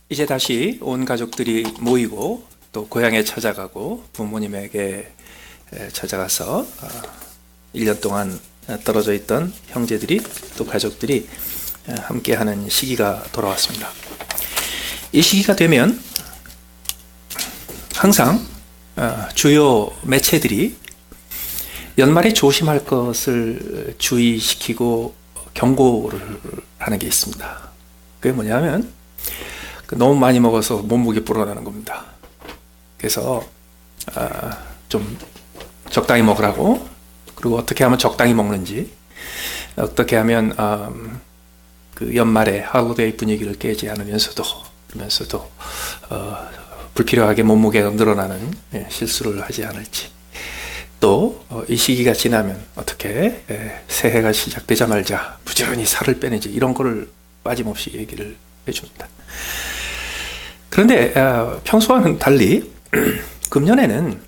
이제 다시 온 가족들이 모이고 또 고향에 찾아가고 부모님에게 찾아가서 1년 동안 떨어져 있던 형제들이 또 가족들이 함께하는 시기가 돌아왔습니다. 이 시기가 되면 항상 주요 매체들이 연말에 조심할 것을 주의시키고 경고를 하는 게 있습니다. 그게 뭐냐면 너무 많이 먹어서 몸무게 불어나는 겁니다. 그래서 좀 적당히 먹으라고, 그리고 어떻게 하면 적당히 먹는지, 어떻게 하면 그 연말에 할로데이 분위기를 깨지 않으면서도 불필요하게 몸무게가 늘어나는 실수를 하지 않을지, 또 이 시기가 지나면 어떻게 새해가 시작되자마자 부지런히 살을 빼는지, 이런 거를 빠짐없이 얘기를 해줍니다. 그런데 평소와는 달리 금년에는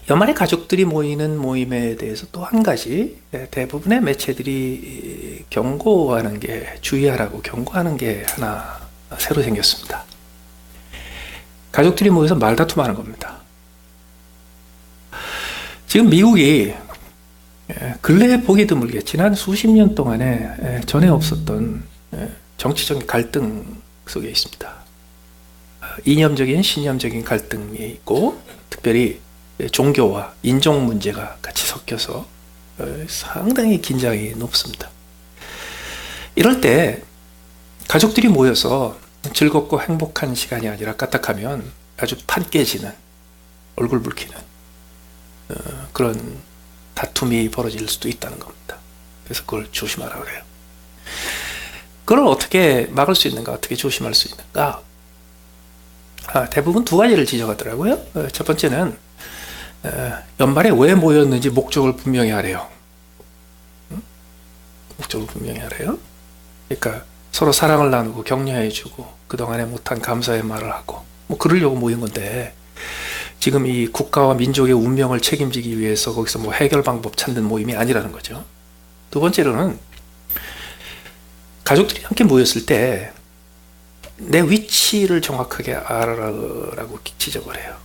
연말에 가족들이 모이는 모임에 대해서 또 한 가지 대부분의 매체들이 경고하는 게, 주의하라고 경고하는 게 하나 새로 생겼습니다. 가족들이 모여서 말다툼하는 겁니다. 지금 미국이 근래에 보기 드물게 지난 수십 년 동안에 전에 없었던 정치적인 갈등 속에 있습니다. 이념적인 신념적인 갈등이 있고, 특별히 종교와 인종 문제가 같이 섞여서 상당히 긴장이 높습니다. 이럴 때 가족들이 모여서 즐겁고 행복한 시간이 아니라 까딱하면 아주 판 깨지는, 얼굴 붉히는 그런 다툼이 벌어질 수도 있다는 겁니다. 그래서 그걸 조심하라고 그래요. 그걸 어떻게 막을 수 있는가, 어떻게 조심할 수 있는가? 대부분 두 가지를 지적하더라고요. 첫 번째는 연말에 왜 모였는지 목적을 분명히 하래요. 목적을 분명히 하래요. 그러니까 서로 사랑을 나누고 격려해주고 그동안에 못한 감사의 말을 하고, 뭐 그러려고 모인 건데, 지금 이 국가와 민족의 운명을 책임지기 위해서 거기서 뭐 해결 방법 찾는 모임이 아니라는 거죠. 두 번째로는 가족들이 함께 모였을 때 내 위치를 정확하게 알아라고 지적을 해요.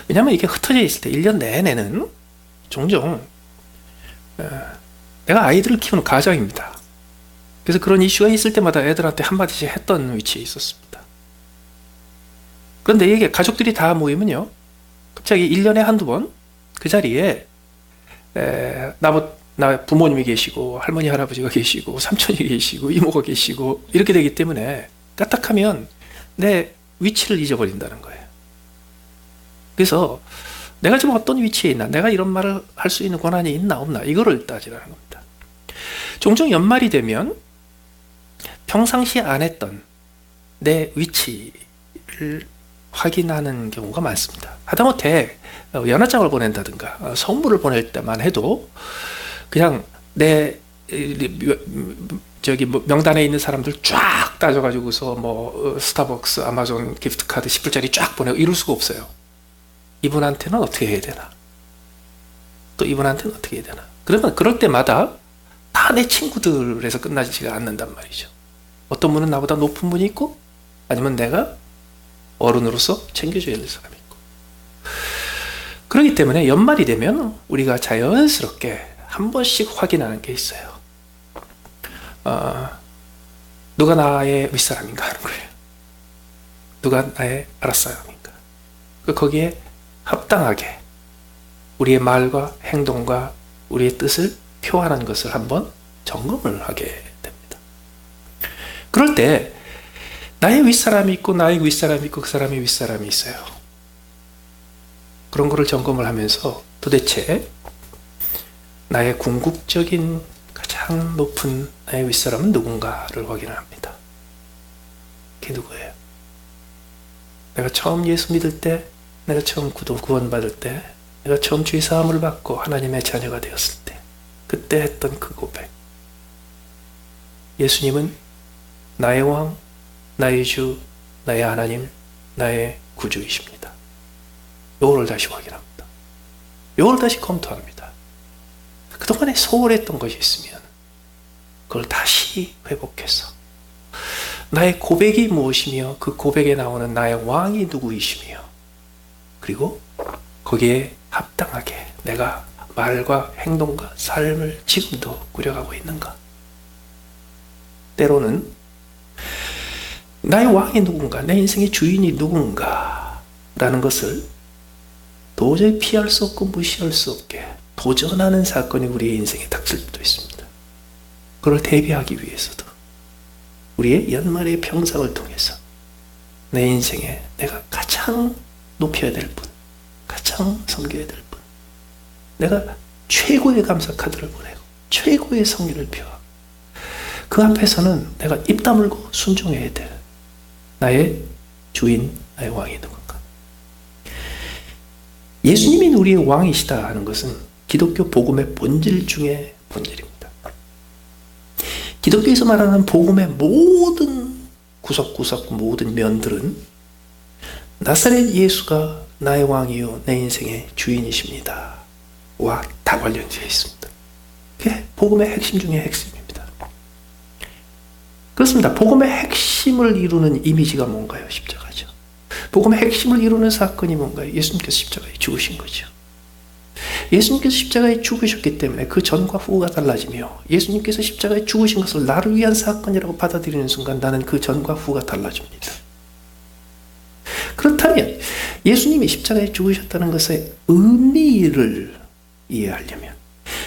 왜냐하면 이게 흩어져 있을 때 1년 내내는 종종 내가 아이들을 키우는 가장입니다. 그래서 그런 이슈가 있을 때마다 애들한테 한마디씩 했던 위치에 있었습니다. 그런데 이게 가족들이 다 모이면요, 갑자기 1년에 한두 번 그 자리에 나 부모님이 계시고 할머니 할아버지가 계시고 삼촌이 계시고 이모가 계시고 이렇게 되기 때문에 까딱하면 내 위치를 잊어버린다는 거예요. 그래서 내가 지금 어떤 위치에 있나, 내가 이런 말을 할 수 있는 권한이 있나 없나, 이거를 따지라는 겁니다. 종종 연말이 되면 평상시 안 했던 내 위치를 확인하는 경우가 많습니다. 하다못해 연하장을 보낸다든가 선물을 보낼 때만 해도 그냥 내 명단에 있는 사람들 쫙 따져가지고서 뭐 스타벅스, 아마존 기프트카드 10불짜리 쫙 보내고 이럴 수가 없어요. 이분한테는 어떻게 해야 되나, 또 이분한테는 어떻게 해야 되나. 그러면 그럴 때마다 다 내 친구들에서 끝나지가 않는단 말이죠. 어떤 분은 나보다 높은 분이 있고, 아니면 내가 어른으로서 챙겨줘야 될 사람이 있고. 그렇기 때문에 연말이 되면 우리가 자연스럽게 한 번씩 확인하는 게 있어요. 누가 나의 윗사람인가 하는 거예요. 누가 나의 아랫사람인가. 거기에 합당하게 우리의 말과 행동과 우리의 뜻을 표하는 것을 한번 점검을 하게 됩니다. 그럴 때 나의 윗사람이 있고 나의 윗사람이 있고 그 사람의 윗사람이 있어요. 그런 거를 점검을 하면서 도대체 나의 궁극적인 가장 높은 나의 윗사람은 누군가를 확인을 합니다. 그게 누구예요? 내가 처음 예수 믿을 때, 내가 처음 구원받을 때, 내가 처음 주의 사함을 받고 하나님의 자녀가 되었을 때, 그때 했던 그 고백. 예수님은 나의 왕, 나의 주, 나의 하나님, 나의 구주이십니다. 요거를 다시 확인합니다. 요걸 다시 검토합니다. 그동안에 소홀했던 것이 있으면 그걸 다시 회복해서 나의 고백이 무엇이며 그 고백에 나오는 나의 왕이 누구이시며 그리고 거기에 합당하게 내가 말과 행동과 삶을 지금도 꾸려가고 있는가? 때로는 나의 왕이 누군가, 내 인생의 주인이 누군가 라는 것을 도저히 피할 수 없고 무시할 수 없게 도전하는 사건이 우리의 인생에 닥칠 수도 있습니다. 그걸 대비하기 위해서도 우리의 연말의 평상을 통해서 내 인생에 내가 가장 높여야 될 분, 가장 섬겨야 될 분, 내가 최고의 감사 카드를 보내고 최고의 성의를 표하고 그 앞에서는 내가 입 다물고 순종해야 될 나의 주인, 나의 왕이 누군가. 예수님이 우리의 왕이시다 하는 것은 기독교 복음의 본질 중에 본질입니다. 기독교에서 말하는 복음의 모든 구석구석 모든 면들은 나사렛 예수가 나의 왕이요 내 인생의 주인이십니다 와 다 관련되어 있습니다. 그게 복음의 핵심 중에 핵심입니다. 그렇습니다. 복음의 핵심을 이루는 이미지가 뭔가요? 십자가죠. 복음의 핵심을 이루는 사건이 뭔가요? 예수님께서 십자가에 죽으신 거죠. 예수님께서 십자가에 죽으셨기 때문에 그 전과 후가 달라지며 예수님께서 십자가에 죽으신 것을 나를 위한 사건이라고 받아들이는 순간 나는 그 전과 후가 달라집니다. 그렇다면 예수님이 십자가에 죽으셨다는 것의 의미를 이해하려면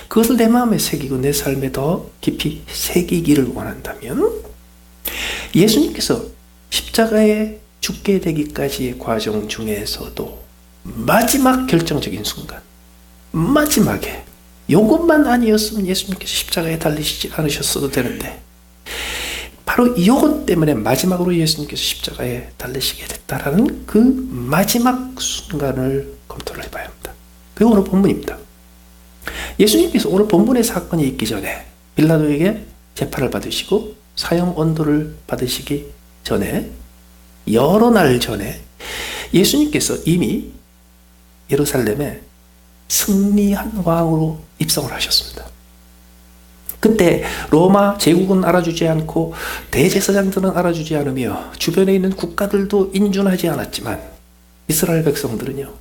그것을 내 마음에 새기고 내 삶에 더 깊이 새기기를 원한다면 예수님께서 십자가에 죽게 되기까지의 과정 중에서도 마지막 결정적인 순간 마지막에 이것만 아니었으면 예수님께서 십자가에 달리시지 않으셨어도 되는데 바로 이것 때문에 마지막으로 예수님께서 십자가에 달리시게 됐다라는 그 마지막 순간을 검토를 해봐야 합니다. 그게 오늘 본문입니다. 예수님께서 오늘 본문의 사건이 있기 전에 빌라도에게 재판을 받으시고 사형 언도를 받으시기 전에 여러 날 전에 예수님께서 이미 예루살렘에 승리한 왕으로 입성을 하셨습니다. 그때 로마 제국은 알아주지 않고 대제사장들은 알아주지 않으며 주변에 있는 국가들도 인준하지 않았지만 이스라엘 백성들은요,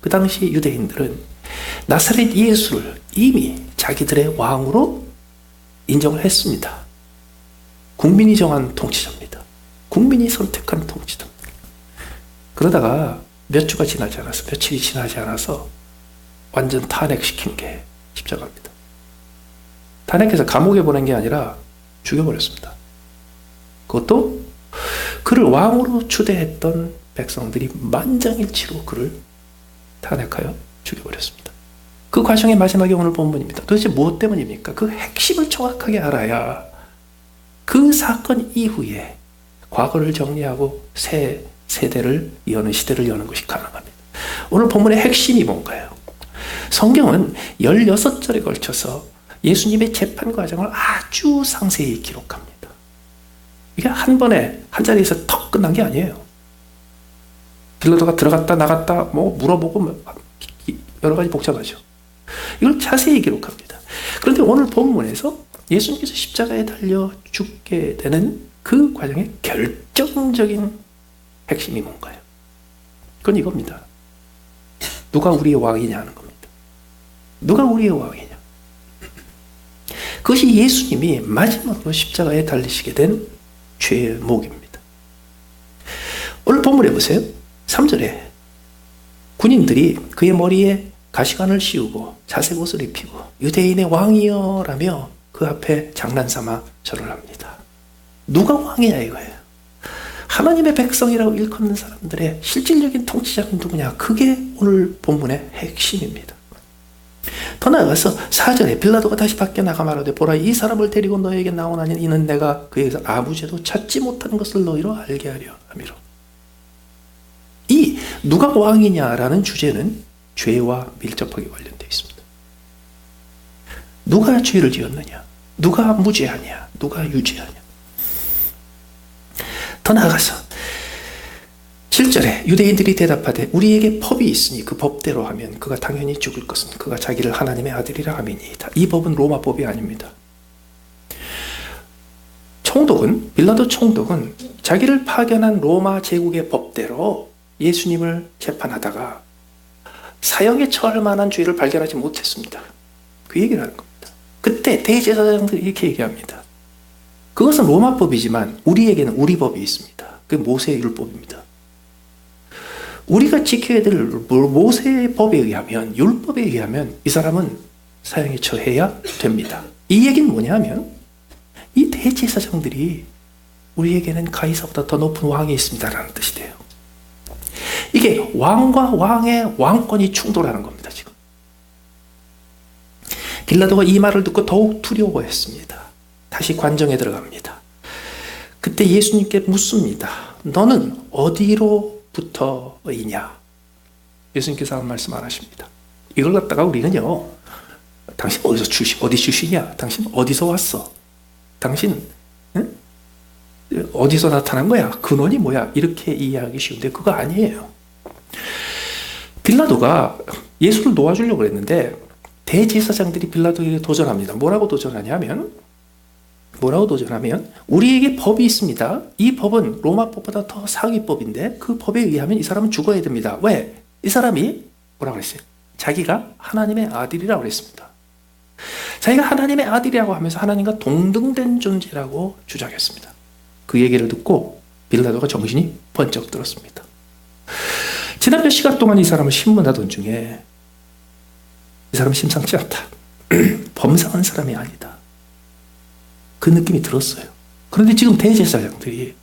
그 당시 유대인들은 나사렛 예수를 이미 자기들의 왕으로 인정을 했습니다. 국민이 정한 통치자입니다. 국민이 선택한 통치자입니다. 그러다가 몇 주가 지나지 않아서, 며칠이 지나지 않아서 완전 탄핵시킨 게 십자가입니다. 탄핵해서 감옥에 보낸 게 아니라 죽여버렸습니다. 그것도 그를 왕으로 추대했던 백성들이 만장일치로 그를 탄핵하여 죽여버렸습니다. 그 과정의 마지막이 오늘 본문입니다. 도대체 무엇 때문입니까? 그 핵심을 정확하게 알아야 그 사건 이후에 과거를 정리하고 새 세대를 여는 시대를 여는 것이 가능합니다. 오늘 본문의 핵심이 뭔가요? 성경은 16절에 걸쳐서 예수님의 재판 과정을 아주 상세히 기록합니다. 이게 한 번에 한 자리에서 턱 끝난 게 아니에요. 빌라도가 들어갔다 나갔다 뭐 물어보고 여러 가지 복잡하죠. 이걸 자세히 기록합니다. 그런데 오늘 본문에서 예수님께서 십자가에 달려 죽게 되는 그 과정의 결정적인 핵심이 뭔가요? 그건 이겁니다. 누가 우리의 왕이냐 하는 겁니다. 누가 우리의 왕이냐? 그것이 예수님이 마지막으로 십자가에 달리시게 된 죄목입니다. 오늘 본문에 보세요. 3절에 군인들이 그의 머리에 가시관을 씌우고 자색 옷을 입히고 유대인의 왕이여 라며 그 앞에 장난삼아 절을 합니다. 누가 왕이냐 이거예요. 하나님의 백성이라고 일컫는 사람들의 실질적인 통치자는 누구냐? 그게 오늘 본문의 핵심입니다. 더 나아가서 4절에 빌라도가 다시 밖에 나가 말하되 보라 이 사람을 데리고 너에게 나오나니 이는 내가 그에게서 아무 죄도 찾지 못한 것을 너희로 알게 하려 함이로. 이 누가 왕이냐라는 주제는 죄와 밀접하게 관련되어 있습니다. 누가 죄를 지었느냐? 누가 무죄하냐? 누가 유죄하냐? 더 나아가서 7절에 유대인들이 대답하되 우리에게 법이 있으니 그 법대로 하면 그가 당연히 죽을 것은 그가 자기를 하나님의 아들이라 함이니이다. 이 법은 로마 법이 아닙니다. 빌라도 총독은 자기를 파견한 로마 제국의 법대로 예수님을 재판하다가 사형에 처할 만한 죄를 발견하지 못했습니다. 그 얘기를 하는 겁니다. 그때 대제사장들이 이렇게 얘기합니다. 그것은 로마법이지만 우리에게는 우리 법이 있습니다. 그게 모세의 율법입니다. 우리가 지켜야 될 모세의 법에 의하면, 율법에 의하면 이 사람은 사형에 처해야 됩니다. 이 얘기는 뭐냐면 이 대제사장들이 우리에게는 가이사보다 더 높은 왕이 있습니다라는 뜻이 돼요. 이게 왕과 왕의 왕권이 충돌하는 겁니다. 지금 빌라도가 이 말을 듣고 더욱 두려워했습니다. 다시 관정에 들어갑니다. 그때 예수님께 묻습니다. 너는 어디로부터이냐? 예수님께서 한 말씀 안 하십니다. 이걸 갖다가 우리는요, 당신 어디 출신이야? 당신 어디서 왔어? 당신 응? 어디서 나타난 거야? 근원이 뭐야? 이렇게 이해하기 쉬운데 그거 아니에요. 빌라도가 예수를 놓아주려고 했는데 대제사장들이 빌라도에게 도전합니다. 뭐라고 도전하냐면 우리에게 법이 있습니다. 이 법은 로마 법보다 더 상위법인데 그 법에 의하면 이 사람은 죽어야 됩니다. 왜? 이 사람이 뭐라고 그랬어요? 자기가 하나님의 아들이라고 그랬습니다. 자기가 하나님의 아들이라고 하면서 하나님과 동등된 존재라고 주장했습니다. 그 얘기를 듣고 빌라도가 정신이 번쩍 들었습니다. 지난 몇 시간 동안 이 사람을 신문하던 중에 이 사람 심상치 않다. 범상한 사람이 아니다. 그 느낌이 들었어요. 그런데 지금 대제사장들이 이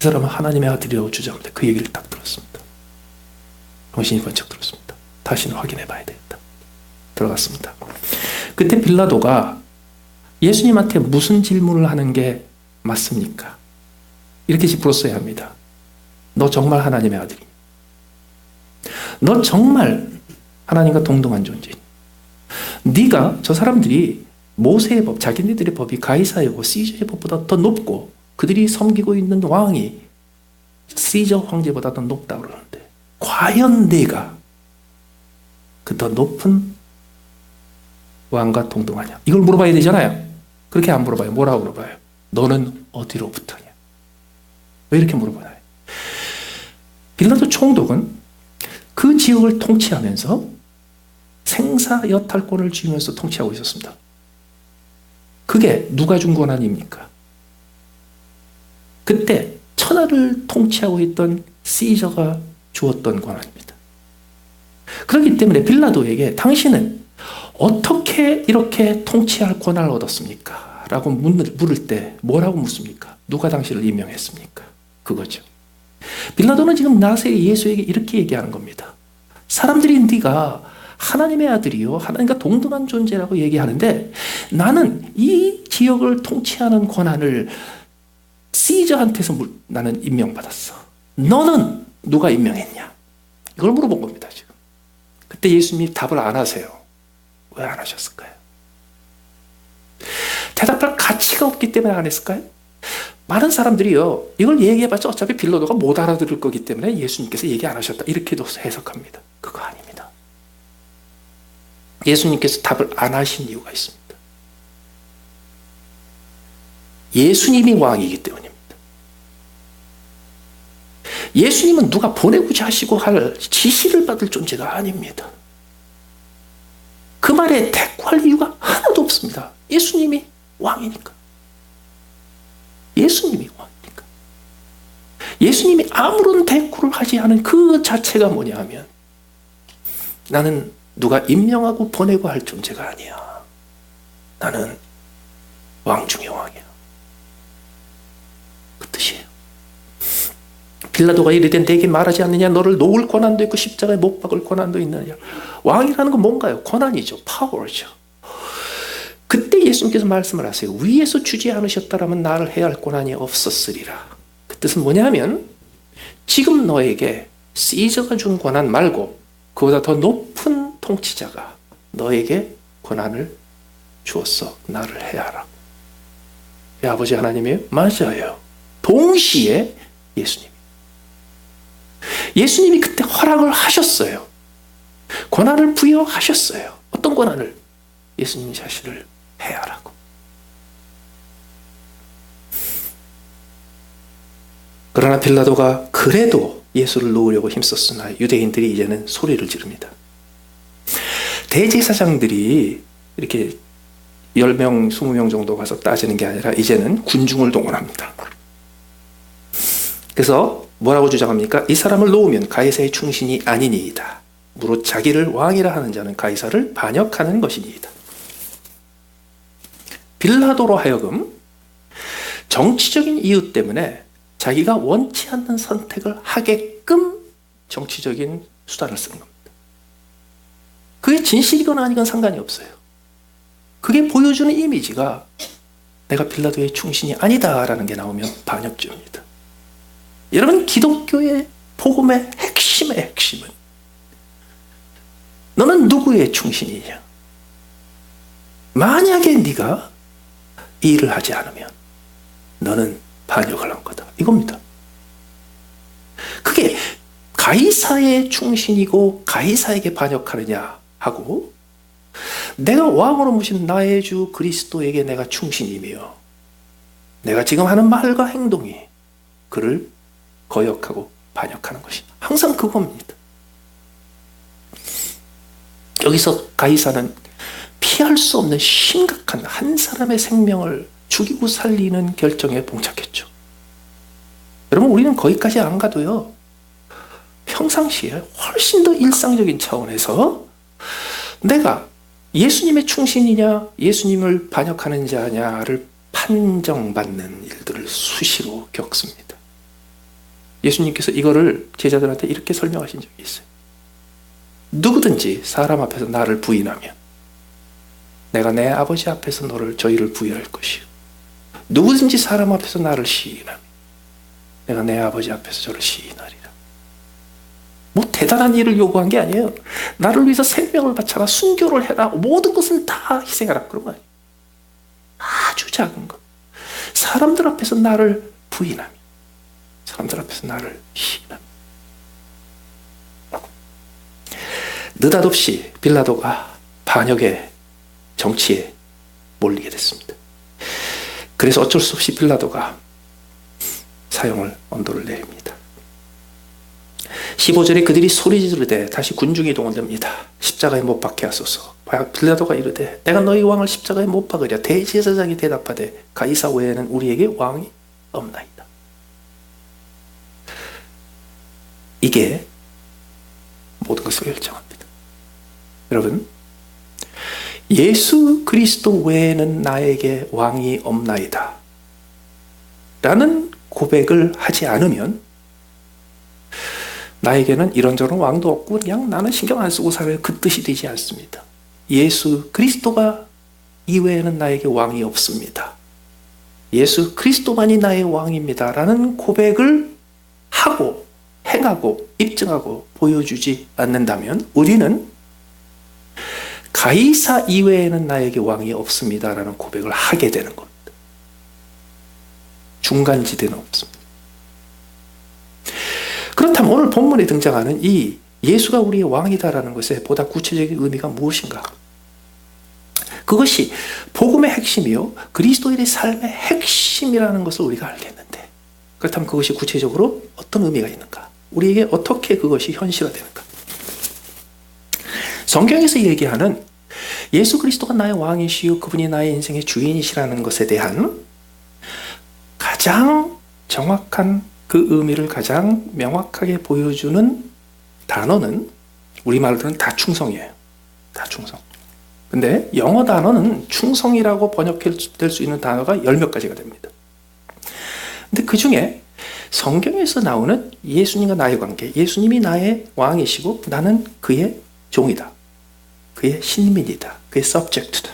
사람은 하나님의 아들이라고 주장합니다. 그 얘기를 딱 들었습니다. 정신이 번쩍 들었습니다. 다시는 확인해 봐야 되겠다. 들어갔습니다. 그때 빌라도가 예수님한테 무슨 질문을 하는 게 맞습니까? 이렇게 물었어야 합니다. 너 정말 하나님의 아들이니? 너 정말 하나님과 동등한 존재니? 네가 저 사람들이 모세의 법, 자기네들의 법이 가이사이고 시저의 법보다 더 높고 그들이 섬기고 있는 왕이 시저 황제보다 더 높다고 그러는데 과연 네가 그 더 높은 왕과 동등하냐? 이걸 물어봐야 되잖아요. 그렇게 안 물어봐요. 뭐라고 물어봐요? 너는 어디로부터냐? 왜 이렇게 물어보나요? 빌라도 총독은 그 지역을 통치하면서 생사여탈권을 쥐면서 통치하고 있었습니다. 그게 누가 준 권한입니까? 그때 천하를 통치하고 있던 시저가 주었던 권한입니다. 그렇기 때문에 빌라도에게 당신은 어떻게 이렇게 통치할 권한을 얻었습니까? 라고 물을 때 뭐라고 묻습니까? 누가 당신을 임명했습니까? 그거죠. 빌라도는 지금 나사렛 예수에게 이렇게 얘기하는 겁니다. 사람들이 네가 하나님의 아들이요 하나님과 동등한 존재라고 얘기하는데 나는 이 지역을 통치하는 권한을 시저한테서 나는 임명받았어. 너는 누가 임명했냐? 이걸 물어본 겁니다. 지금. 그때 예수님이 답을 안 하세요. 왜 안 하셨을까요? 대답할 가치가 없기 때문에 안 했을까요? 많은 사람들이요 이걸 얘기해봤자 어차피 빌라도가 못 알아들을 거기 때문에 예수님께서 얘기 안 하셨다 이렇게도 해석합니다. 그거 아닙니다. 예수님께서 답을 안 하신 이유가 있습니다. 예수님이 왕이기 때문입니다. 예수님은 누가 보내고자 하시고 할 지시를 받을 존재가 아닙니다. 그 말에 대꾸할 이유가 하나도 없습니다. 예수님이 왕이니까. 예수님이 왕이니까. 예수님이 아무런 대꾸를 하지 않은 그 자체가 뭐냐 하면 나는 누가 임명하고 보내고 할 존재가 아니야. 나는 왕 중의 왕이야. 그 뜻이에요. 빌라도가 이르되 내게 말하지 않느냐? 너를 놓을 권한도 있고 십자가에 못 박을 권한도 있느냐? 왕이라는 건 뭔가요? 권한이죠. 파워죠. 그때 예수님께서 말씀을 하세요. 위에서 주지 않으셨다라면 나를 해할 권한이 없었으리라. 그 뜻은 뭐냐면 지금 너에게 시저가 준 권한 말고 그보다 더 높은 통치자가 너에게 권한을 주었어. 나를 해하라. 아버지 하나님이에요? 맞아요. 동시에 예수님이 그때 허락을 하셨어요. 권한을 부여하셨어요. 어떤 권한을? 예수님 자신을 해하라고. 그러나 빌라도가 그래도 예수를 놓으려고 힘썼으나 유대인들이 이제는 소리를 지릅니다. 대제사장들이 이렇게 10명, 20명 정도 가서 따지는 게 아니라 이제는 군중을 동원합니다. 그래서 뭐라고 주장합니까? 이 사람을 놓으면 가이사의 충신이 아니니이다. 무릇 자기를 왕이라 하는 자는 가이사를 반역하는 것이니이다. 빌라도로 하여금 정치적인 이유 때문에 자기가 원치 않는 선택을 하게끔 정치적인 수단을 쓰는 겁니다. 그게 진실이거나 아니건 상관이 없어요. 그게 보여주는 이미지가 내가 빌라도의 충신이 아니다라는 게 나오면 반역죄입니다. 여러분, 기독교의 복음의 핵심의 핵심은 너는 누구의 충신이냐? 만약에 네가 이 일을 하지 않으면 너는 반역을 한 거다. 이겁니다. 그게 가이사의 충신이고 가이사에게 반역하느냐 하고, 내가 왕으로 모신 나의 주 그리스도에게 내가 충신이며 내가 지금 하는 말과 행동이 그를 거역하고 반역하는 것이 항상 그겁니다. 여기서 가이사는 피할 수 없는 심각한 한 사람의 생명을 죽이고 살리는 결정에 봉착했죠. 여러분, 우리는 거기까지 안 가도요, 평상시에 훨씬 더 일상적인 차원에서 내가 예수님의 충신이냐 예수님을 반역하는 자냐를 판정받는 일들을 수시로 겪습니다. 예수님께서 이거를 제자들한테 이렇게 설명하신 적이 있어요. 누구든지 사람 앞에서 나를 부인하면 내가 내 아버지 앞에서 저희를 부인할 것이요, 누구든지 사람 앞에서 나를 시인하면 내가 내 아버지 앞에서 저를 시인하리라. 뭐 대단한 일을 요구한 게 아니에요. 나를 위해서 생명을 바쳐라, 순교를 해라, 모든 것은 다 희생하라, 그런 거 아니에요. 아주 작은 것. 사람들 앞에서 나를 부인하며 사람들 앞에서 나를 시인하며. 느닷없이 빌라도가 반역의 정치에 몰리게 됐습니다. 그래서 어쩔 수 없이 빌라도가 사형을 언도를 내립니다. 15절에 그들이 소리 지르되 다시 군중이 동원됩니다. 십자가에 못 박게 하소서. 빌라도가 이르되 내가 너희 왕을 십자가에 못 박으랴. 대제사장이 대답하되 가이사 외에는 우리에게 왕이 없나이다. 이게 모든 것을 결정합니다. 여러분, 예수 그리스도 외에는 나에게 왕이 없나이다 라는 고백을 하지 않으면 나에게는 이런저런 왕도 없고 그냥 나는 신경 안 쓰고 살아요, 그 뜻이 되지 않습니다. 예수 그리스도가 이외에는 나에게 왕이 없습니다. 예수 그리스도만이 나의 왕입니다 라는 고백을 하고 행하고 입증하고 보여주지 않는다면 우리는 가이사 이외에는 나에게 왕이 없습니다 라는 고백을 하게 되는 겁니다. 중간지대는 없습니다. 그렇다면 오늘 본문에 등장하는 이 예수가 우리의 왕이다라는 것의 보다 구체적인 의미가 무엇인가? 그것이 복음의 핵심이요, 그리스도인의 삶의 핵심이라는 것을 우리가 알겠는데, 그렇다면 그것이 구체적으로 어떤 의미가 있는가? 우리에게 어떻게 그것이 현실화되는가? 성경에서 얘기하는 예수 그리스도가 나의 왕이시요 그분이 나의 인생의 주인이시라는 것에 대한 가장 정확한 그 의미를 가장 명확하게 보여주는 단어는 우리말로는 다 충성이에요. 다 충성. 근데 영어 단어는 충성이라고 번역될 수 있는 단어가 10몇 가지가 됩니다. 근데 그 중에 성경에서 나오는 예수님과 나의 관계, 예수님이 나의 왕이시고 나는 그의 종이다, 그의 신민이다, 그의 subject다,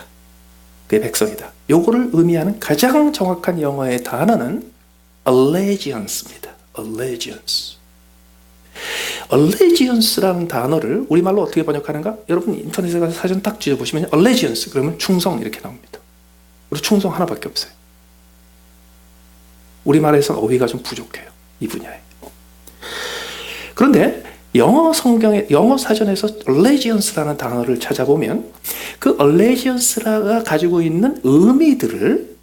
그의 백성이다, 요거를 의미하는 가장 정확한 영어의 단어는 allegiance입니다. allegiance. allegiance라는 단어를 우리말로 어떻게 번역하는가? 여러분 인터넷에 가서 사전 딱 뒤져보시면 allegiance 그러면 충성 이렇게 나옵니다. 우리 충성 하나밖에 없어요. 우리말에서는 어휘가 좀 부족해요, 이 분야에. 그런데 영어 사전에서 allegiance라는 단어를 찾아보면 그 allegiance가 가지고 있는 의미들을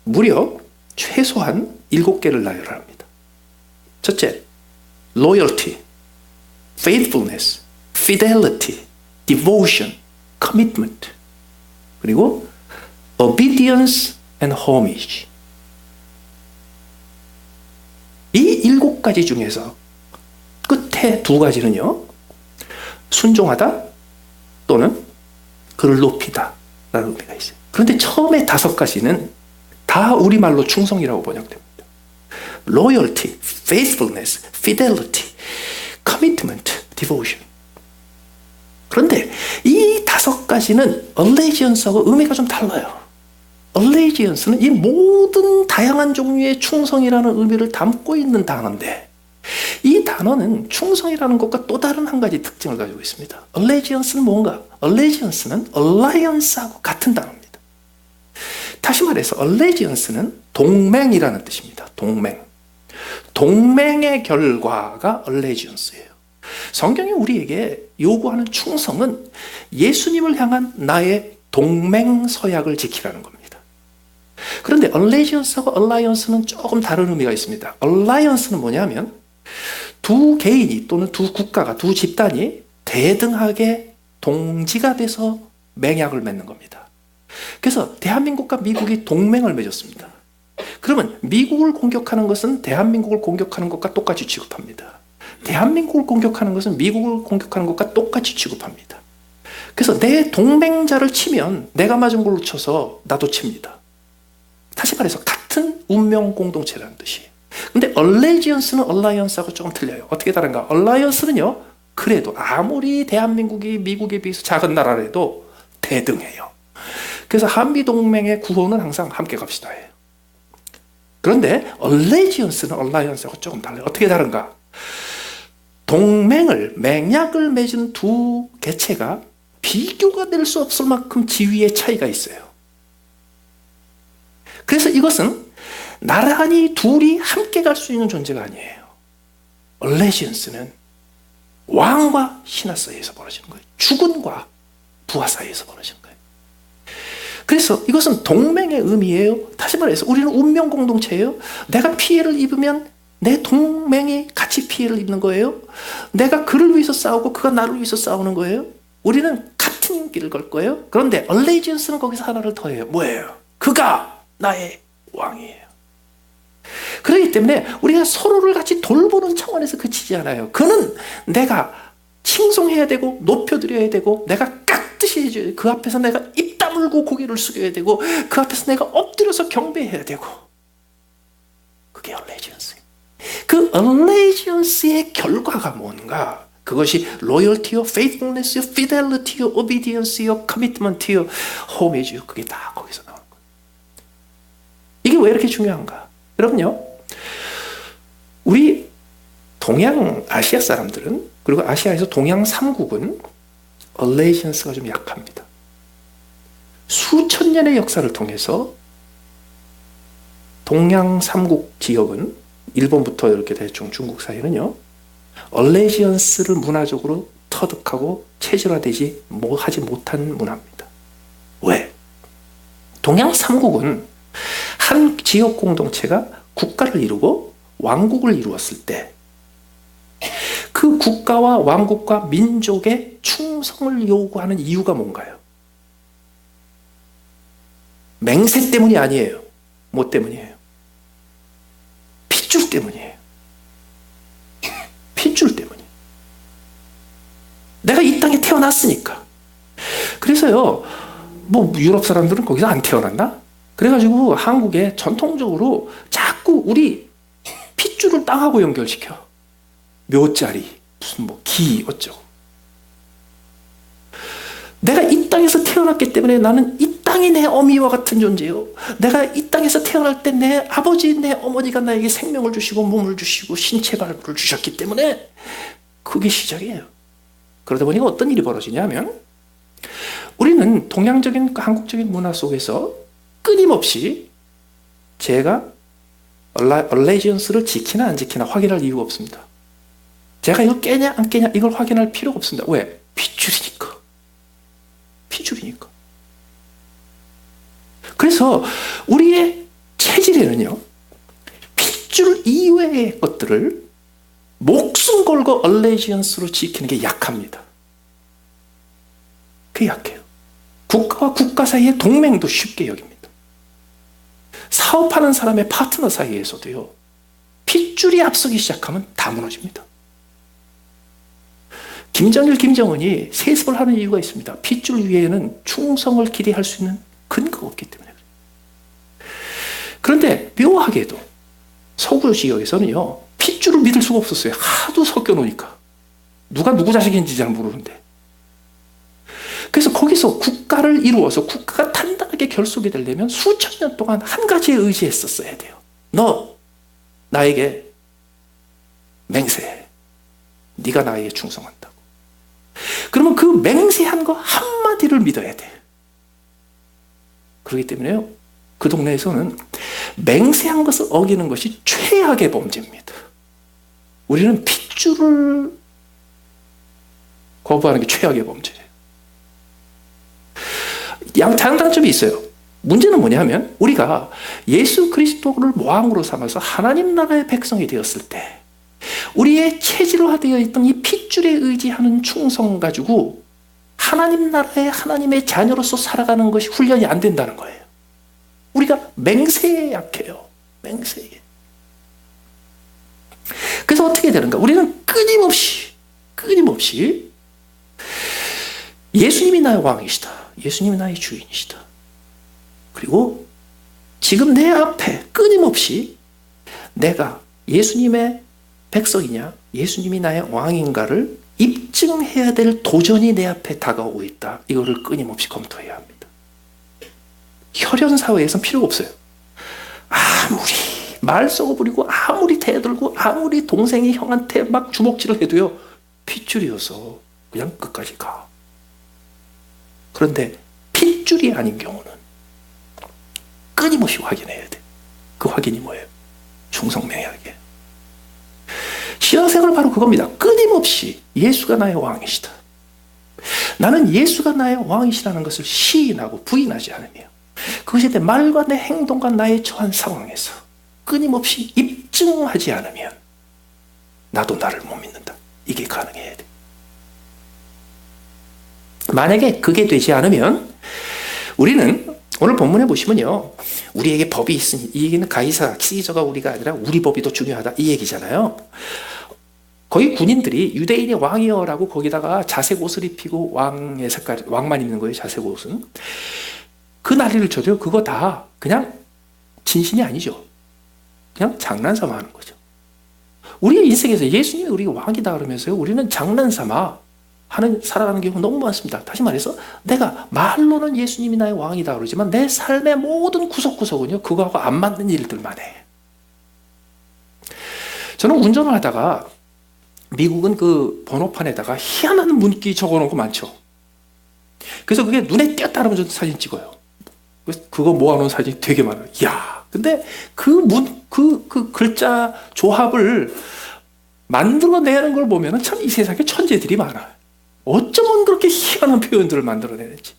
무려 최소한 7개를 나열합니다. 첫째, loyalty, faithfulness, fidelity, devotion, commitment. 그리고 obedience and homage. 이 7가지 중에서 끝에 2가지는요, 순종하다 또는 그를 높이다 라는 의미가 있어요. 그런데 처음에 5가지는 다 우리말로 충성이라고 번역됩니다. loyalty, faithfulness, fidelity, commitment, devotion. 그런데 이 5가지는 allegiance하고 의미가 좀 달라요. allegiance는 이 모든 다양한 종류의 충성이라는 의미를 담고 있는 단어인데, 이 단어는 충성이라는 것과 또 다른 한 가지 특징을 가지고 있습니다. allegiance는 뭔가? allegiance는 alliance하고 같은 단어입니다. 다시 말해서 allegiance는 동맹이라는 뜻입니다. 동맹. 동맹의 결과가 allegiance예요. 성경이 우리에게 요구하는 충성은 예수님을 향한 나의 동맹 서약을 지키라는 겁니다. 그런데 allegiance하고 alliance는 조금 다른 의미가 있습니다. alliance는 뭐냐면 2 개인이 또는 2 국가가, 2 집단이 대등하게 동지가 돼서 맹약을 맺는 겁니다. 그래서 대한민국과 미국이 동맹을 맺었습니다. 그러면 미국을 공격하는 것은 대한민국을 공격하는 것과 똑같이 취급합니다. 대한민국을 공격하는 것은 미국을 공격하는 것과 똑같이 취급합니다. 그래서 내 동맹자를 치면 내가 맞은 걸로 쳐서 나도 칩니다. 다시 말해서 같은 운명 공동체라는 뜻이에요. 근데 allegiance는 alliance하고 조금 틀려요. 어떻게 다른가? alliance는요, 그래도 아무리 대한민국이 미국에 비해서 작은 나라라도 대등해요. 그래서 한미동맹의 구호는 항상 함께 갑시다 해요. 그런데 allegiance는 alliance하고 조금 달라요. 어떻게 다른가? 동맹을, 맹약을 맺은 2 개체가 비교가 될 수 없을 만큼 지위의 차이가 있어요. 그래서 이것은 나란히 둘이 함께 갈 수 있는 존재가 아니에요. allegiance는 왕과 신하 사이에서 벌어지는 거예요. 주군과 부하 사이에서 벌어지는 거예요. 그래서 이것은 동맹의 의미예요. 다시 말해서 우리는 운명 공동체예요. 내가 피해를 입으면 내 동맹이 같이 피해를 입는 거예요. 내가 그를 위해서 싸우고 그가 나를 위해서 싸우는 거예요. 우리는 같은 길을 걸 거예요. 그런데 allegiance는 거기서 하나를 더해요. 뭐예요? 그가 나의 왕이에요. 그렇기 때문에 우리가 서로를 같이 돌보는 차원에서 그치지 않아요. 그는 내가 칭송해야 되고 높여드려야 되고 내가 깍듯이 해줘야 되고 그 앞에서 내가 입 다물고 고개를 숙여야 되고 그 앞에서 내가 엎드려서 경배해야 되고, 그게 allegiance예요. 그 allegiance의 결과가 뭔가? 그것이 loyalty요, faithfulness요, fidelity요, obedience요, commitment요, homage요. 그게 다 거기서 나오는 거예요. 이게 왜 이렇게 중요한가? 여러분요, 우리 동양 아시아 사람들은, 그리고 아시아에서 동양 3국은 allegiance가 좀 약합니다. 수천 년의 역사를 통해서 동양 3국 지역은 일본부터 이렇게 대충 중국 사이는요, allegiance를 문화적으로 터득하고 체질화되지 하지 못한 문화입니다. 왜? 동양 3국은 한 지역 공동체가 국가를 이루고 왕국을 이루었을 때 그 국가와 왕국과 민족의 충성을 요구하는 이유가 뭔가요? 맹세 때문이 아니에요. 뭐 때문이에요? 핏줄 때문이에요. 핏줄 때문이에요. 내가 이 땅에 태어났으니까. 그래서요, 뭐 유럽 사람들은 거기서 안 태어났나? 그래가지고 한국에 전통적으로 자꾸 우리 핏줄을 땅하고 연결시켜. 묘자리, 무슨 뭐 기 어쩌고. 내가 이 땅에서 태어났기 때문에 나는 이 땅이 내 어미와 같은 존재요. 내가 이 땅에서 태어날 때 내 아버지, 내 어머니가 나에게 생명을 주시고 몸을 주시고 신체 발부를 주셨기 때문에 그게 시작이에요. 그러다 보니까 어떤 일이 벌어지냐면, 우리는 동양적인 한국적인 문화 속에서 끊임없이 제가 allegiance를 지키나 안 지키나 확인할 이유가 없습니다. 제가 이걸 깨냐 안 깨냐 이걸 확인할 필요가 없습니다. 왜? 핏줄이니까. 핏줄이니까. 그래서 우리의 체질에는요, 핏줄 이외의 것들을 목숨 걸고 얼레지언스로 지키는 게 약합니다. 그게 약해요. 국가와 국가 사이의 동맹도 쉽게 여깁니다. 사업하는 사람의 파트너 사이에서도요, 핏줄이 앞서기 시작하면 다 무너집니다. 김정일, 김정은이 세습을 하는 이유가 있습니다. 핏줄 위에는 충성을 기대할 수 있는 근거가 없기 때문에. 그런데 묘하게도 서구 지역에서는요, 핏줄을 믿을 수가 없었어요. 하도 섞여 놓으니까. 누가 누구 자식인지 잘 모르는데. 그래서 거기서 국가를 이루어서 국가가 단단하게 결속이 되려면 수천 년 동안 한 가지에 의지했었어야 돼요. 너 나에게 맹세해. 네가 나에게 충성한다고. 그러면 그 맹세한 거 한마디를 믿어야 돼. 그렇기 때문에요, 그 동네에서는 맹세한 것을 어기는 것이 최악의 범죄입니다. 우리는 핏줄을 거부하는 게 최악의 범죄예요. 장단점이 있어요. 문제는 뭐냐면 우리가 예수 그리스도를 왕으로 삼아서 하나님 나라의 백성이 되었을 때 우리의 체질화되어 있던 이 핏줄에 의지하는 충성 가지고 하나님 나라의 하나님의 자녀로서 살아가는 것이 훈련이 안 된다는 거예요. 우리가 맹세에 약해요. 맹세에. 그래서 어떻게 되는가? 우리는 끊임없이 예수님이 나의 왕이시다. 예수님이 나의 주인이시다. 그리고 지금 내 앞에 끊임없이 내가 예수님의 백성이냐, 예수님이 나의 왕인가를 입증해야 될 도전이 내 앞에 다가오고 있다. 이거를 끊임없이 검토해야 합니다. 혈연 사회에선 필요가 없어요. 아무리 말 썩어부리고 아무리 대들고 아무리 동생이 형한테 막 주먹질을 해도요, 핏줄이어서 그냥 끝까지 가. 그런데 핏줄이 아닌 경우는 끊임없이 확인해야 돼. 그 확인이 뭐예요? 충성맹약이에요. 신앙생활은 바로 그겁니다. 끊임없이 예수가 나의 왕이시다. 나는 예수가 나의 왕이시라는 것을 시인하고 부인하지 않으며 그것에 대해 말과 내 행동과 나의 처한 상황에서 끊임없이 입증하지 않으면 나도 나를 못 믿는다. 이게 가능해야 돼. 만약에 그게 되지 않으면 우리는 오늘 본문에 보시면요, 우리에게 법이 있으니, 이 얘기는 가이사 시저가 우리가 아니라 우리 법이 더 중요하다 이 얘기잖아요. 거기 군인들이 유대인의 왕이여라고 거기다가 자색 옷을 입히고 왕의 색깔, 왕만 입는 거예요. 자색 옷은. 그 난리를 쳐도요, 그거 다 그냥 진심이 아니죠. 그냥 장난삼아 하는 거죠. 우리의 인생에서 예수님이 우리 왕이다 그러면서요, 우리는 장난삼아 살아가는 경우가 너무 많습니다. 다시 말해서 내가 말로는 예수님이 나의 왕이다 그러지만 내 삶의 모든 구석구석은요, 그거하고 안 맞는 일들만 해. 저는 운전을 하다가 미국은 그 번호판에다가 희한한 문기 적어놓은 거 많죠. 그래서 그게 눈에 띄었다 그러면 저는 사진 찍어요. 그거 모아놓은 사진이 되게 많아요. 이야, 근데 그 글자 조합을 만들어내는 걸 보면 참 이 세상에 천재들이 많아요. 어쩌면 그렇게 희한한 표현들을 만들어내는지.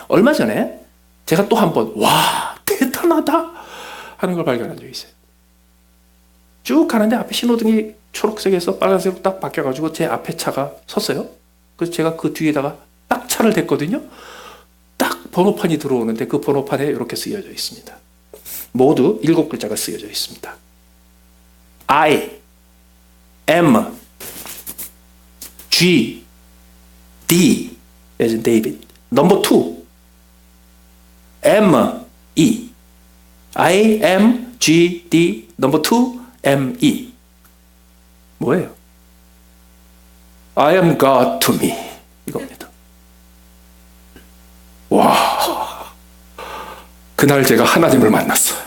얼마 전에 제가 또 한 번, 와, 대단하다 하는 걸 발견한 적이 있어요. 쭉 가는데 앞에 신호등이 초록색에서 빨간색으로 딱 바뀌어가지고 제 앞에 차가 섰어요. 그래서 제가 그 뒤에다가 딱 차를 댔거든요. 딱 번호판이 들어오는데 그 번호판에 이렇게 쓰여져 있습니다. 모두 7글자가 쓰여져 있습니다. I M G D as in David. Number 2 M E I M G D number 2 M E. 뭐예요? I am God to me. 이겁니다. 와, 그날 제가 하나님을 만났어요.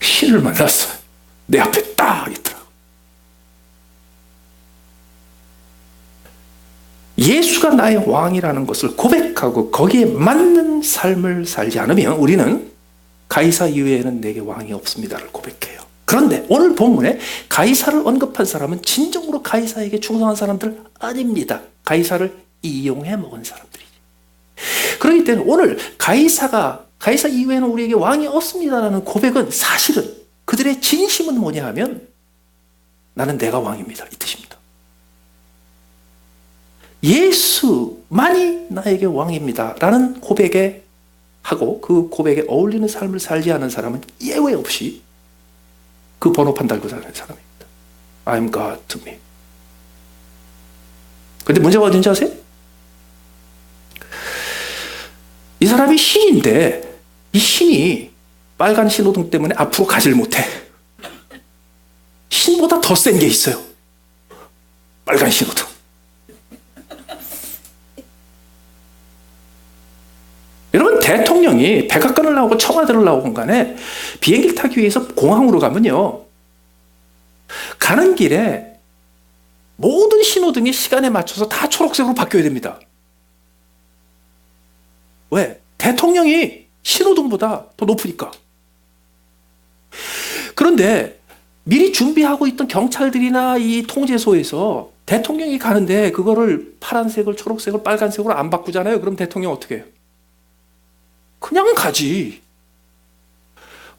신을 만났어요. 내 앞에 딱 있더라고요. 예수가 나의 왕이라는 것을 고백하고 거기에 맞는 삶을 살지 않으면 우리는 가이사 이외에는 내게 왕이 없습니다를 고백해요. 그런데 오늘 본문에 가이사를 언급한 사람은 진정으로 가이사에게 충성한 사람들 아닙니다. 가이사를 이용해 먹은 사람들이지. 그렇기 때문에 오늘 가이사 이외에는 우리에게 왕이 없습니다라는 고백은 사실은 그들의 진심은 뭐냐 하면 나는 내가 왕입니다. 이 뜻입니다. 예수만이 나에게 왕입니다. 라는 고백에 하고 그 고백에 어울리는 삶을 살지 않은 사람은 예외 없이 그 번호판 달고 사는 사람입니다. I'm God to me. 근데 문제가 어딘지 아세요? 이 사람이 신인데 이 신이 빨간 신호등 때문에 앞으로 가질 못해. 신보다 더 센 게 있어요. 빨간 신호등. 여러분, 대통령이 백악관을 나오고 청와대를 나오건 간에 비행기를 타기 위해서 공항으로 가면요, 가는 길에 모든 신호등이 시간에 맞춰서 다 초록색으로 바뀌어야 됩니다. 왜? 대통령이 신호등보다 더 높으니까. 그런데 미리 준비하고 있던 경찰들이나 이 통제소에서 대통령이 가는데 그거를 파란색을 초록색을 빨간색으로 안 바꾸잖아요. 그럼 대통령 어떻게 해요? 그냥 가지.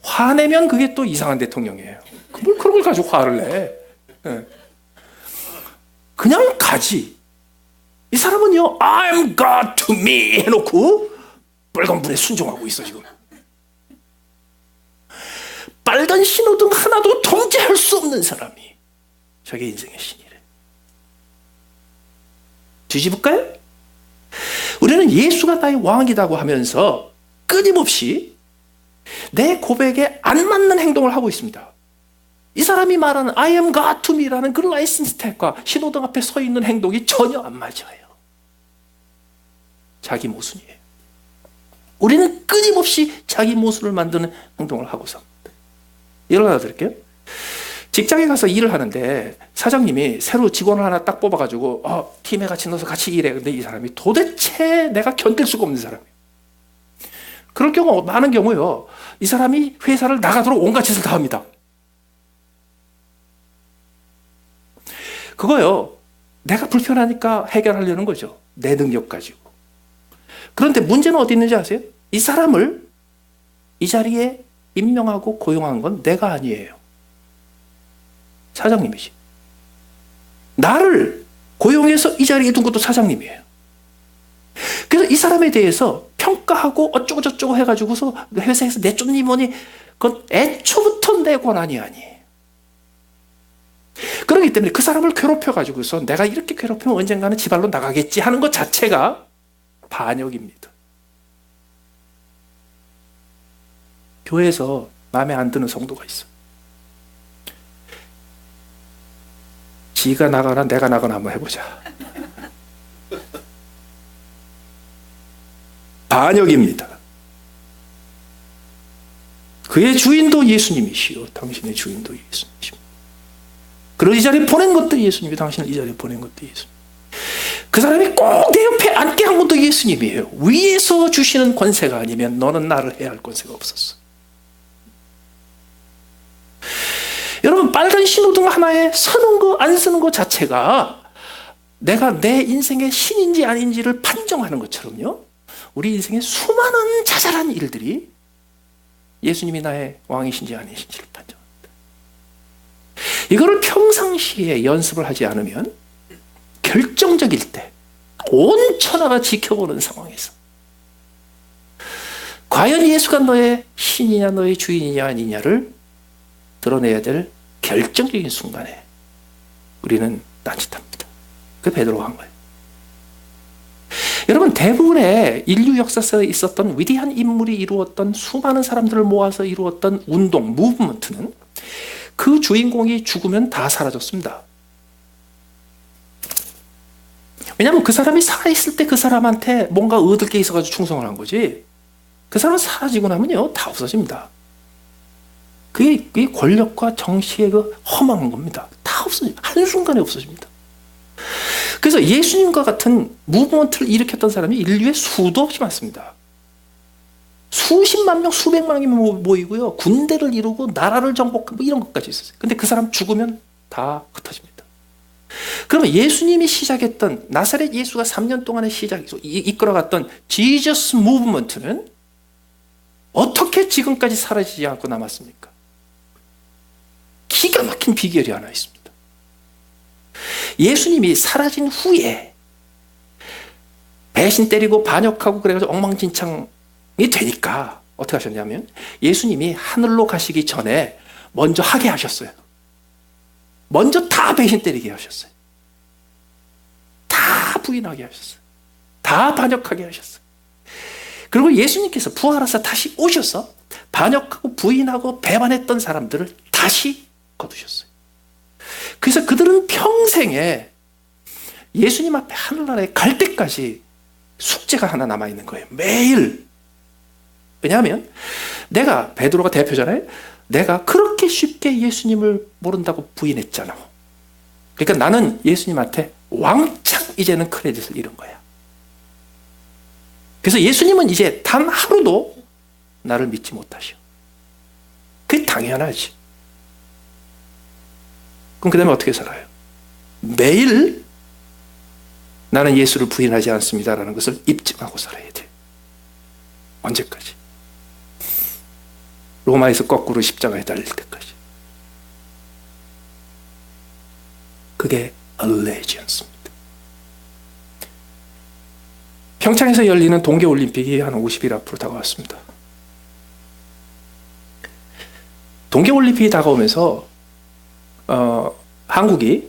화내면 그게 또 이상한 대통령이에요. 뭘 그런 걸 가지고 화를 내. 네. 그냥 가지. 이 사람은요, I'm God to me 해놓고 빨간불에 순종하고 있어 지금. 빨간 신호등 하나도 통제할 수 없는 사람이 자기 인생의 신이래. 뒤집을까요? 우리는 예수가 나의 왕이라고 하면서 끊임없이 내 고백에 안 맞는 행동을 하고 있습니다. 이 사람이 말하는 I am God to me라는 그 라이센스 택과 신호등 앞에 서 있는 행동이 전혀 안 맞아요. 자기 모순이에요. 우리는 끊임없이 자기 모순을 만드는 행동을 하고 삽니다. 예를 하나 드릴게요. 직장에 가서 일을 하는데 사장님이 새로 직원을 하나 딱 뽑아가지고 팀에 같이 넣어서 같이 일해. 근데 이 사람이 도대체 내가 견딜 수가 없는 사람이에요. 그럴 경우 많은 경우요, 이 사람이 회사를 나가도록 온갖 짓을 다 합니다. 그거요, 내가 불편하니까 해결하려는 거죠. 내 능력 가지고. 그런데 문제는 어디 있는지 아세요? 이 사람을 이 자리에 임명하고 고용한 건 내가 아니에요. 사장님이지. 나를 고용해서 이 자리에 둔 것도 사장님이에요. 그래서 이 사람에 대해서 평가하고 어쩌고저쩌고 해가지고서 회사에서 내쫓니 뭐니, 그건 애초부터 내 권한이 아니에요. 그렇기 때문에 그 사람을 괴롭혀가지고서 내가 이렇게 괴롭히면 언젠가는 지발로 나가겠지 하는 것 자체가 반역입니다. 교회에서 마음에 안 드는 성도가 있어. 지가 나가나 내가 나가나 한번 해보자. 반역입니다. 그의 주인도 예수님이시오. 당신의 주인도 예수님이십니다. 그리고 이 자리에 보낸 것도 예수님이, 당신을 이 자리에 보낸 것도 예수님. 그 사람이 꼭 내 옆에 앉게 한 것도 예수님이에요. 위에서 주시는 권세가 아니면 너는 나를 해야 할 권세가 없었어. 여러분, 빨간 신호등 하나에 서는 거 안 서는 거 자체가 내가 내 인생의 신인지 아닌지를 판정하는 것처럼요, 우리 인생의 수많은 자잘한 일들이 예수님이 나의 왕이신지 아니신지를 판정합니다. 이거를 평상시에 연습을 하지 않으면 결정적일 때 온 천하가 지켜보는 상황에서 과연 예수가 너의 신이냐 너의 주인이냐 아니냐를 드러내야 될 결정적인 순간에 우리는 딴짓합니다. 그 베드로가 한 거예요. 여러분, 대부분의 인류 역사에서 있었던 위대한 인물이 이루었던 수많은 사람들을 모아서 이루었던 운동, 무브먼트는 그 주인공이 죽으면 다 사라졌습니다. 왜냐하면 그 사람이 살아있을 때 그 사람한테 뭔가 얻을 게 있어가지고 충성을 한 거지, 그 사람은 사라지고 나면요 다 없어집니다. 그게 권력과 정치의 그 허망한 겁니다. 다 없어집니다. 한순간에 없어집니다. 그래서 예수님과 같은 무브먼트를 일으켰던 사람이 인류에 수도 없이 많습니다. 수십만 명, 수백만 명이 모이고요, 군대를 이루고 나라를 정복하고 이런 것까지 있었어요. 근데 그 사람 죽으면 다 흩어집니다. 그러면 예수님이 시작했던, 나사렛 예수가 3년 동안의 이끌어갔던 지저스 무브먼트는 어떻게 지금까지 사라지지 않고 남았습니까? 기가 막힌 비결이 하나 있습니다. 예수님이 사라진 후에 배신 때리고 반역하고 그래가지고 엉망진창이 되니까 어떻게 하셨냐면 예수님이 하늘로 가시기 전에 먼저 하게 하셨어요. 먼저 다 배신 때리게 하셨어요. 다 부인하게 하셨어요. 다 반역하게 하셨어요. 그리고 예수님께서 부활하사 다시 오셔서 반역하고 부인하고 배반했던 사람들을 다시 거두셨어요. 그래서 그들은 평생에 예수님 앞에 하늘나라에 갈 때까지 숙제가 하나 남아있는 거예요. 매일. 왜냐하면 내가, 베드로가 대표잖아요. 내가 그렇게 쉽게 예수님을 모른다고 부인했잖아. 그러니까 나는 예수님한테 왕창 이제는 크레딧을 잃은 거야. 그래서 예수님은 이제 단 하루도 나를 믿지 못하셔. 그게 당연하지. 그럼 그 다음에 어떻게 살아요? 매일 나는 예수를 부인하지 않습니다라는 것을 입증하고 살아야 돼. 언제까지? 로마에서 거꾸로 십자가에 달릴 때까지. 그게 allegiance입니다. 평창에서 열리는 동계올림픽이 한 50일 앞으로 다가왔습니다. 동계올림픽이 다가오면서 한국이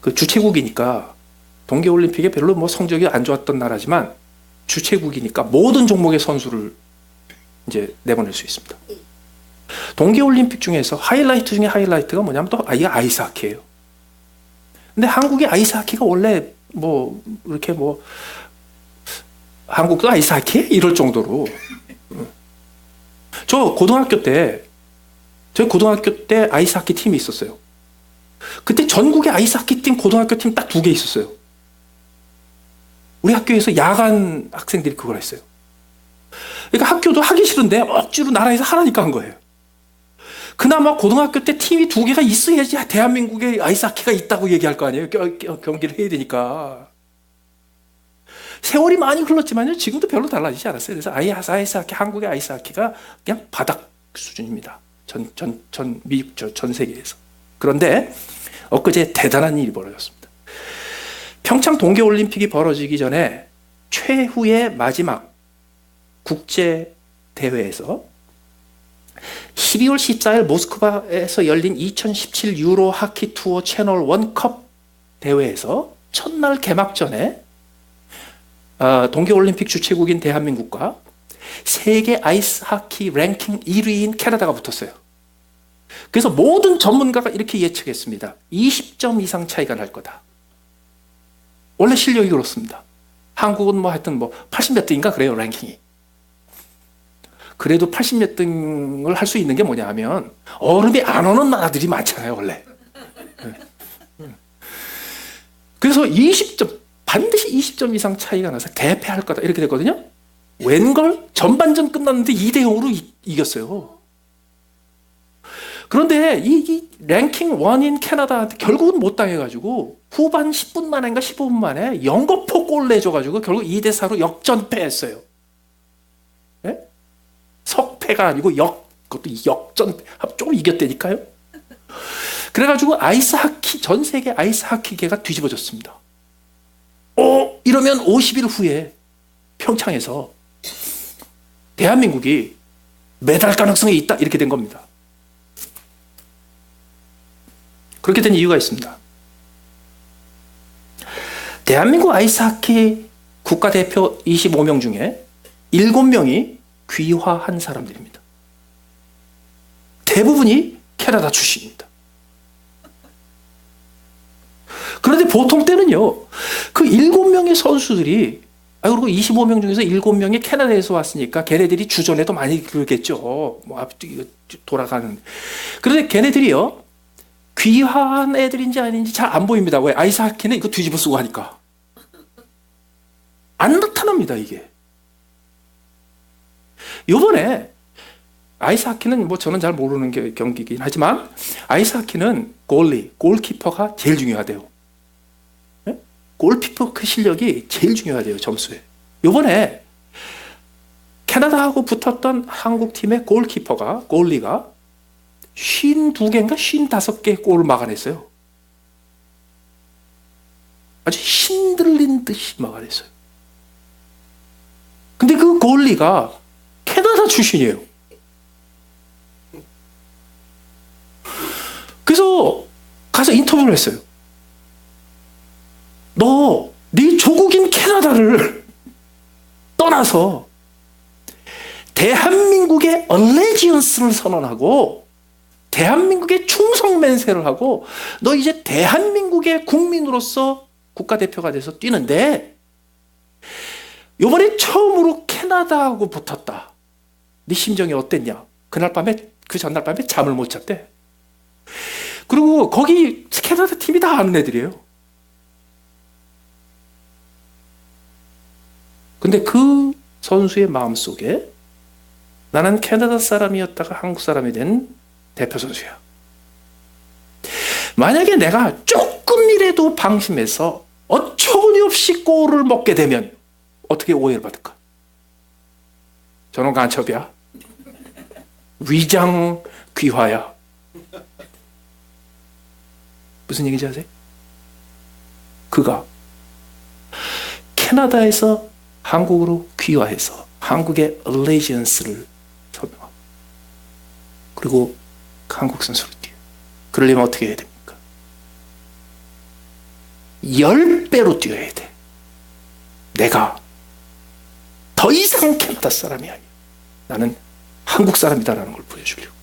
그 주최국이니까 동계올림픽에 별로 뭐 성적이 안 좋았던 나라지만 주최국이니까 모든 종목의 선수를 이제 내보낼 수 있습니다. 동계올림픽 중에서 하이라이트 중에 하이라이트가 뭐냐면 또 이게 아이스하키예요. 근데 한국의 아이스하키가 원래 뭐 이렇게 뭐 한국도 아이스하키? 이럴 정도로. 저희 고등학교 때 아이스하키 팀이 있었어요. 그때 전국에 아이스하키 팀, 고등학교 팀 딱 2개 있었어요. 우리 학교에서 야간 학생들이 그걸 했어요. 그러니까 학교도 하기 싫은데 억지로 나라에서 하라니까 한 거예요. 그나마 고등학교 때 팀이 2개가 있어야지 대한민국에 아이스하키가 있다고 얘기할 거 아니에요. 경기를 해야 되니까. 세월이 많이 흘렀지만요, 지금도 별로 달라지지 않았어요. 그래서 아이스하키, 한국의 아이스하키가 그냥 바닥 수준입니다. 전 세계에서. 그런데 엊그제 대단한 일이 벌어졌습니다. 평창 동계올림픽이 벌어지기 전에 최후의 마지막 국제대회에서 12월 14일 모스크바에서 열린 2017 유로 하키 투어 채널 1컵 대회에서 첫날 개막전에 동계올림픽 주최국인 대한민국과 세계 아이스하키 랭킹 1위인 캐나다가 붙었어요. 그래서 모든 전문가가 이렇게 예측했습니다. 20점 이상 차이가 날 거다. 원래 실력이 그렇습니다. 한국은 뭐 하여튼 뭐 80몇 등인가 그래요, 랭킹이. 그래도 80몇 등을 할 수 있는 게 뭐냐 하면 얼음이 안 오는 나라들이 많잖아요, 원래. 그래서 20점, 반드시 20점 이상 차이가 나서 대패할 거다 이렇게 됐거든요. 웬걸? 전반전 끝났는데 2대0으로 이겼어요. 그런데 이 랭킹 1인 캐나다한테 결국은 못 당해가지고 후반 10분 만인가 15분 만에 연거푸 골 내줘가지고 결국 2대4로 역전패했어요. 네? 석패가 아니고 그것도 역전, 조금 이겼다니까요. 그래가지고 아이스하키, 전 세계 아이스하키계가 뒤집어졌습니다. 이러면 50일 후에 평창에서 대한민국이 메달 가능성이 있다 이렇게 된 겁니다. 그렇게 된 이유가 있습니다. 대한민국 아이스하키 국가대표 25명 중에 7명이 귀화한 사람들입니다. 대부분이 캐나다 출신입니다. 그런데 보통 때는요, 그 7명의 선수들이, 그리고 25명 중에서 7명이 캐나다에서 왔으니까 걔네들이 주전에도 많이 그러겠죠. 뭐 앞뒤 돌아가는. 그런데 걔네들이요, 귀화한 애들인지 아닌지 잘 안 보입니다. 왜? 아이스하키는 이거 뒤집어 쓰고 하니까. 안 나타납니다, 이게. 요번에 아이스하키는 뭐 저는 잘 모르는 경기이긴 하지만 아이스하키는 골키퍼가 제일 중요하대요. 네? 골키퍼 그 실력이 제일 중요하대요, 점수에. 요번에 캐나다하고 붙었던 한국팀의 골리가 52개인가 55개 골을 막아냈어요. 아주 신들린 듯이 막아냈어요. 근데 그 골리가 캐나다 출신이에요. 그래서 가서 인터뷰를 했어요. 너 네 조국인 캐나다를 떠나서 대한민국의 얼레지언스를 선언하고 대한민국의 충성맹세를 하고 너 이제 대한민국의 국민으로서 국가대표가 돼서 뛰는데 이번에 처음으로 캐나다하고 붙었다. 네 심정이 어땠냐? 그 전날 밤에 잠을 못 잤대. 그리고 거기 캐나다 팀이 다 아는 애들이에요. 근데 그 선수의 마음속에 나는 캐나다 사람이었다가 한국 사람이 된 대표 선수야. 만약에 내가 조금이라도 방심해서 어처구니없이 골을 먹게 되면 어떻게 오해를 받을까? 저놈 간첩이야. 위장 귀화야. 무슨 얘기인지 아세요? 그가 캐나다에서 한국으로 귀화해서 한국의 얼레지언스를 선명하고 그리고 한국 선수로 뛰어. 그러려면 어떻게 해야 됩니까? 10배로 뛰어야 돼. 내가 더 이상 캐나다 사람이 아니야. 나는 한국 사람이다라는 걸 보여주려고.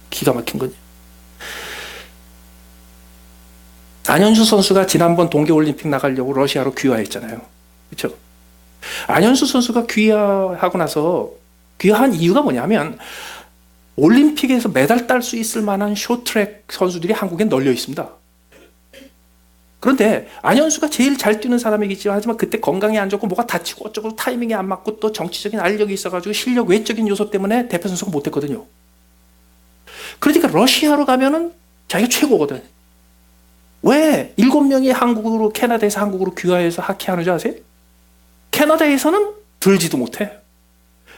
기가 막힌 거냐? 안현수 선수가 지난번 동계올림픽 나가려고 러시아로 귀화했잖아요. 그렇죠? 안현수 선수가 귀화하고 나서 귀화한 이유가 뭐냐면 올림픽에서 메달 딸 수 있을 만한 쇼트트랙 선수들이 한국에 널려 있습니다. 그런데 안현수가 제일 잘 뛰는 사람이겠지만 하지만 그때 건강이 안 좋고 뭐가 다치고 어쩌고 타이밍이 안 맞고 또 정치적인 알력이 있어가지고 실력 외적인 요소 때문에 대표 선수가 못했거든요. 그러니까 러시아로 가면은 자기가 최고거든. 왜 7명이 한국으로 캐나다에서 한국으로 귀화해서 하키하는 줄 아세요? 캐나다에서는 들지도 못해.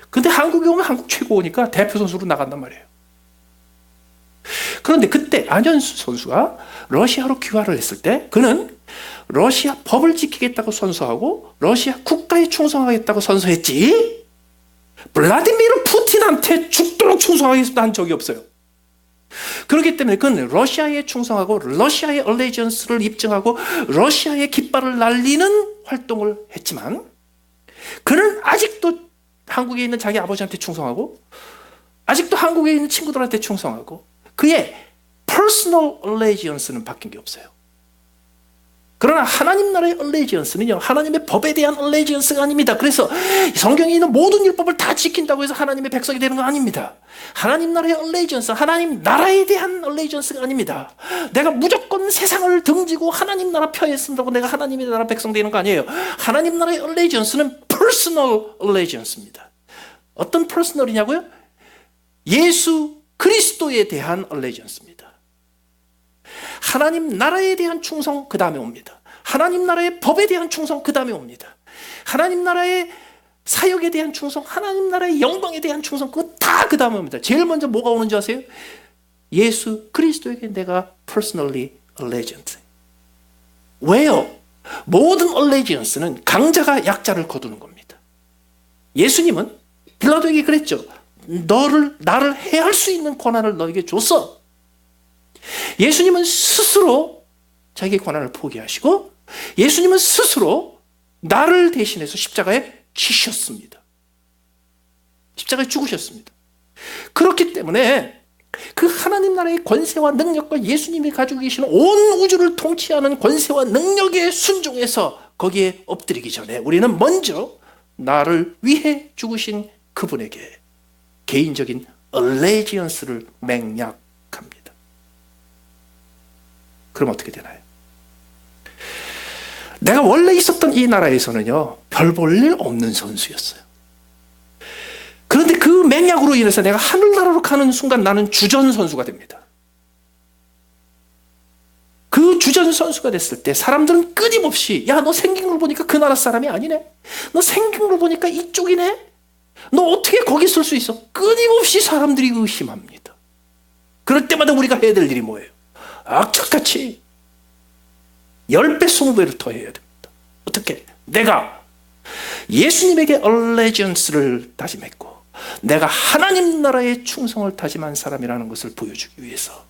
근데 한국에 오면 한국 최고니까 대표 선수로 나간단 말이에요. 그런데 그때 안현수 선수가 러시아로 귀화를 했을 때 그는 러시아 법을 지키겠다고 선서하고 러시아 국가에 충성하겠다고 선서했지 블라디미르 푸틴한테 죽도록 충성하겠습니다 한 적이 없어요. 그렇기 때문에 그는 러시아에 충성하고 러시아의 얼레지언스를 입증하고 러시아의 깃발을 날리는 활동을 했지만 그는 아직도 한국에 있는 자기 아버지한테 충성하고 아직도 한국에 있는 친구들한테 충성하고 그의 퍼스널 얼레지언스는 바뀐 게 없어요. 그러나 하나님 나라의 얼레지언스는요 하나님의 법에 대한 얼레지언스가 아닙니다. 그래서 성경에 있는 모든 율법을 다 지킨다고 해서 하나님의 백성이 되는 건 아닙니다. 하나님 나라의 얼레지언스, 하나님 나라에 대한 얼레지언스가 아닙니다. 내가 무조건 세상을 등지고 하나님 나라 편에 쓴다고 내가 하나님의 나라 백성 되는 거 아니에요. 하나님 나라의 얼레지언스는 퍼스널 얼레지언스입니다. 어떤 퍼스널이냐고요? 예수 그리스도에 대한 얼레지언스입니다. 하나님 나라에 대한 충성 그 다음에 옵니다. 하나님 나라의 법에 대한 충성 그 다음에 옵니다. 하나님 나라의 사역에 대한 충성, 하나님 나라의 영광에 대한 충성 그거 다 그 다음에 옵니다. 제일 먼저 뭐가 오는지 아세요? 예수 그리스도에게 내가 personally allegiance. 왜요? 모든 allegiance는 강자가 약자를 거두는 겁니다. 예수님은 빌라도에게 그랬죠. 나를 해할 수 있는 권한을 너에게 줬어. 예수님은 스스로 자기의 권한을 포기하시고 예수님은 스스로 나를 대신해서 십자가에 지셨습니다. 십자가에 죽으셨습니다. 그렇기 때문에 그 하나님 나라의 권세와 능력과 예수님이 가지고 계시는 온 우주를 통치하는 권세와 능력에 순종해서 거기에 엎드리기 전에 우리는 먼저 나를 위해 죽으신 그분에게 개인적인 얼레지언스를 맹약합니다. 그럼 어떻게 되나요? 내가 원래 있었던 이 나라에서는요 별 볼 일 없는 선수였어요. 그런데 그 맹약으로 인해서 내가 하늘나라로 가는 순간 나는 주전 선수가 됩니다. 그 주전 선수가 됐을 때 사람들은 끊임없이 야, 너 생긴 걸 보니까 그 나라 사람이 아니네. 너 생긴 걸 보니까 이쪽이네. 너 어떻게 거기 있을 수 있어? 끊임없이 사람들이 의심합니다. 그럴 때마다 우리가 해야 될 일이 뭐예요? 악착같이 10배, 20배를 더 해야 됩니다. 어떻게? 내가 예수님에게 얼레지언스를 다짐했고 내가 하나님 나라의 충성을 다짐한 사람이라는 것을 보여주기 위해서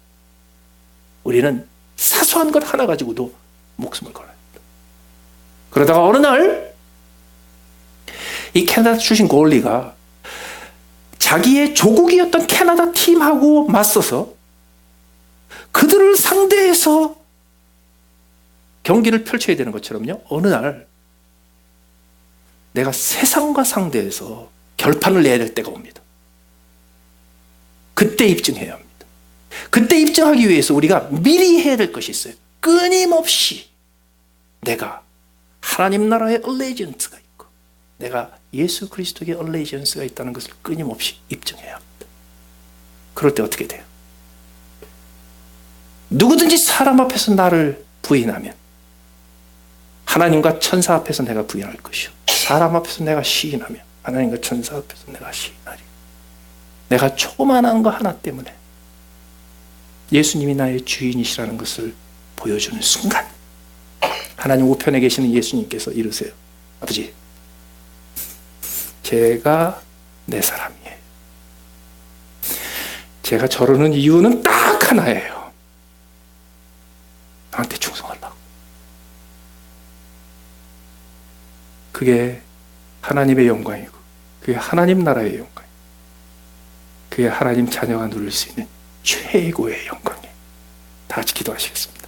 우리는 사소한 것 하나 가지고도 목숨을 걸어야 합니다. 그러다가 어느 날 이 캐나다 출신 고얼리가 자기의 조국이었던 캐나다 팀하고 맞서서 그들을 상대해서 경기를 펼쳐야 되는 것처럼요, 어느 날 내가 세상과 상대해서 결판을 내야 될 때가 옵니다. 그때 입증해야 합니다. 그때 입증하기 위해서 우리가 미리 해야 될 것이 있어요. 끊임없이 내가 하나님 나라의 얼레이전스가 있고 내가 예수 그리스도의 얼레이전스가 있다는 것을 끊임없이 입증해야 합니다. 그럴 때 어떻게 돼요? 누구든지 사람 앞에서 나를 부인하면 하나님과 천사 앞에서 내가 부인할 것이요, 사람 앞에서 내가 시인하면 하나님과 천사 앞에서 내가 시인하리. 내가 조그만한 거 하나 때문에 예수님이 나의 주인이시라는 것을 보여주는 순간 하나님 우편에 계시는 예수님께서 이르세요. 아버지, 제가 내 사람이에요. 제가 저러는 이유는 딱 하나예요. 나한테 충성하려고. 그게 하나님의 영광이고 그게 하나님 나라의 영광이고 그게 하나님 자녀가 누릴 수 있는 최고의 영광이에요. 다 같이 기도하시겠습니다.